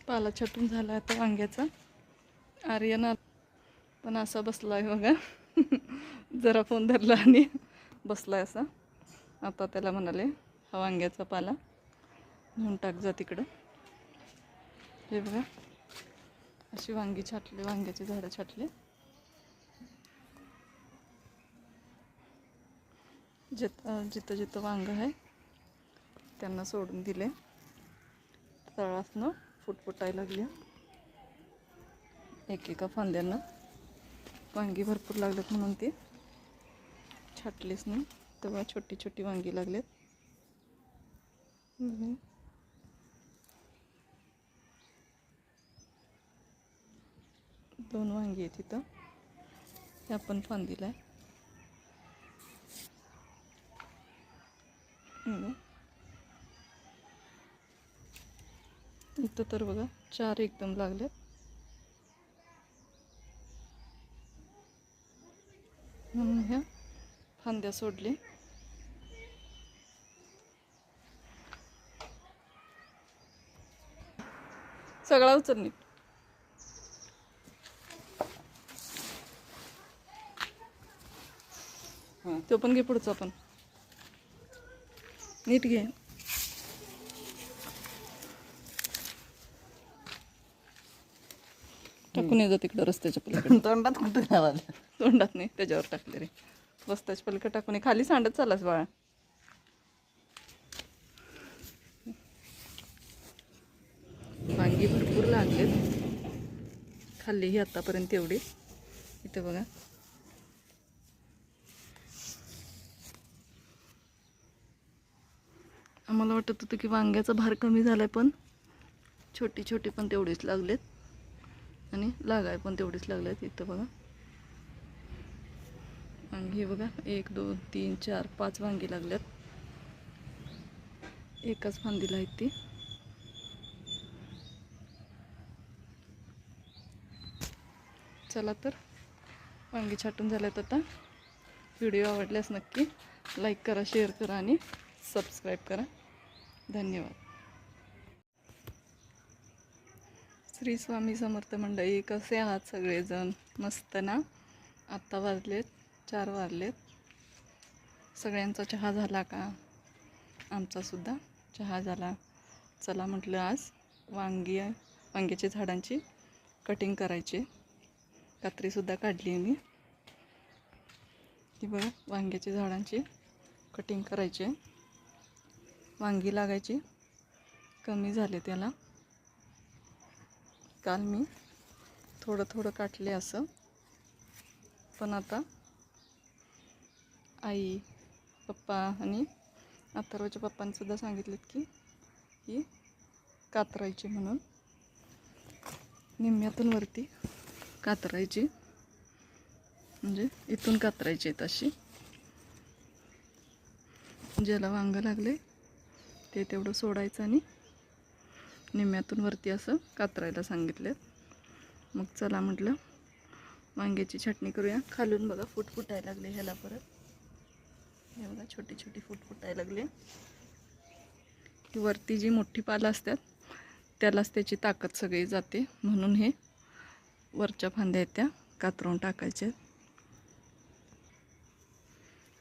पाला छटून झाला आता वांग्याचा. आर्यन पण असा बसलाय बघा. जरा फोन धरला आणि बसलाय असा. आता त्याला म्हणाले हा वांग्याचा पाला घेऊन टाक जा तिकडं. हे बघा अशी वांगी छाटले, वांग्याची झाडं छाटले. जिथं जिथं वांग आहे त्यांना सोडून दिले. तळासनं फुटफुटायला लागली. एकेका फांद्यांना वांगी भरपूर लागलेत म्हणून ती छाटलीच नाही. तेव्हा छोटी छोटी वांगी लागलेत. दोन वांगी आहेत तिथं. ह्या पण फांदीला आहे. इथं तर बघा 4 एकदम लागलेत. म्हणून ह्या फांद्या सोडली. सगळा उचल नीट. तो पण घे पुढचा पण नीट घे. टाकून ये जा तिकडं रस्त्याच्या पलीकडे. तोंडात कुठं घालाल? तोंडात नाही, त्याच्यावर टाकले रे. रस्त्याच्या पलीकडे टाकून ये. खाली सांडत चालास बाळा. वांगी भरपूर लागलेत. खाल्ली ही आतापर्यंत एवढी. इथे बघा आम्हाला वाटत होतं की वांग्याचा भार कमी झालाय, पण छोटी छोटी पण तेवढीच लागलेत आणि लागाय पण तेवढीच लागलेत. इथं बघा वांगी बघा 1 2 3 4 5 वांगी लागल्यात. एकाच फांदीला आहेत ती. चला तर वांगी छाटून झाल्यात. आता व्हिडिओ आवडल्यास नक्की लाईक करा, शेअर करा आणि सबस्क्राईब करा. धन्यवाद. श्री स्वामी समर्थ मंडळी, कसे आहात सगळेजण? मस्त ना? आत्ता वाजलेत 4 वाजलेत. सगळ्यांचा चहा झाला का? आमचा सुद्धा चहा झाला. चला म्हटलं आज वांग्याच्या झाडांची कटिंग करायची. कात्रीसुद्धा काढली मी. ती बघा वांग्याच्या झाडांची कटिंग करायची. वांगी लागायची कमी झाले त्याला. काल मी थोडं थोडं काटले असं, पण आता आई पप्पा आणि अथर्वच्या पप्पांसुद्धा सांगितलेत की ही कातरायची म्हणून. निम्म्यातून वरती कातरायची, म्हणजे इथून कातरायची आहेत अशी. ज्याला वांग लागले ते तेवढं सोडायचं आणि निम्म्यातून वरती असं कातरायला सांगितले. मग चला म्हटलं वांग्याची चटणी करूया. खालून बघा फूट फुटायला लागले ह्याला परत. हे बघा छोटी छोटी फूट फुटायला लागले. वरती जी मोठी पालं असतात त्यालाच त्याची ताकद सगळी जाते, म्हणून हे वरच्या फांद्या आहेत त्या कातरून टाकायच्या.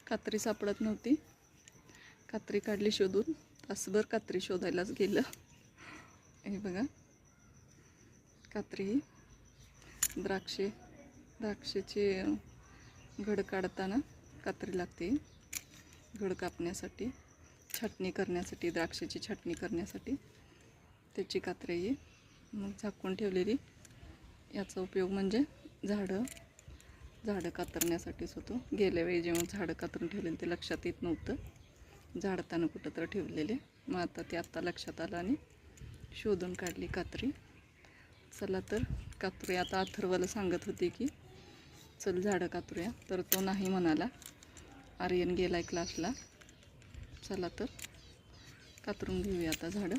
कात्री सापडत नव्हती. कात्री काढली शोधून. तासभर कात्री शोधायलाच गेलं. हे बघा कात्री द्राक्षाचे घड काढताना कात्री लागते. घड कापण्यासाठी, छाटणी करण्यासाठी, द्राक्षाची छाटणी करण्यासाठी त्याची कात्री आहे. मग झाकून ठेवलेली. याचा उपयोग म्हणजे झाडं कातरण्यासाठीच होतो. गेल्या वेळी जेव्हा झाडं कातरून ठेवलेली ते लक्षात येत नव्हतं. झाडताना कुठं तर ठेवलेले. मग आता ते आत्ता लक्षात आलं आणि शोधून काढली कात्री. चला तर कातरूया. आता अथर्वला सांगत होती की चल झाडं कातरूया, तर तो नाही म्हणाला. आर्यन गेलाय क्लासला. चला तर कातरून घेऊया आता झाडं.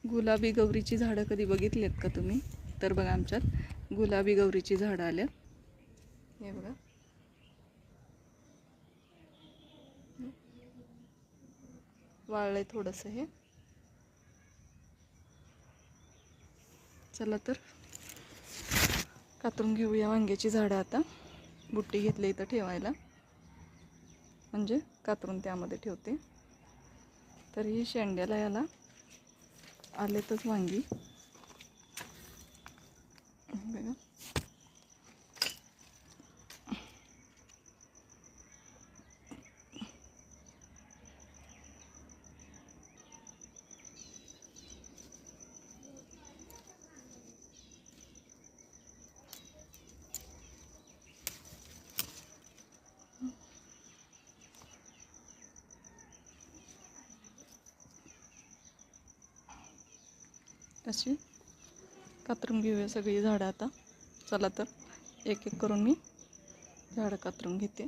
गुलाबी गौरीची झाडं कधी बघितलीत का तुम्ही? तर बघा आमच्यात गुलाबी गौरीची झाडं आल्यात. हे बघा वाळलंय थोडंसं हे. चला तर कातरून घेऊया वांग्याची झाडं आता. बुट्टी घेतली इथं ठेवायला, म्हणजे कातरून त्यामध्ये ठेवते. तर ही शेंड्याला याला आलेतच वांगी बघा. अशी कातरून घेऊया सगळी झाडं आता. चला तर एक एक करून मी झाडं कातरून घेते.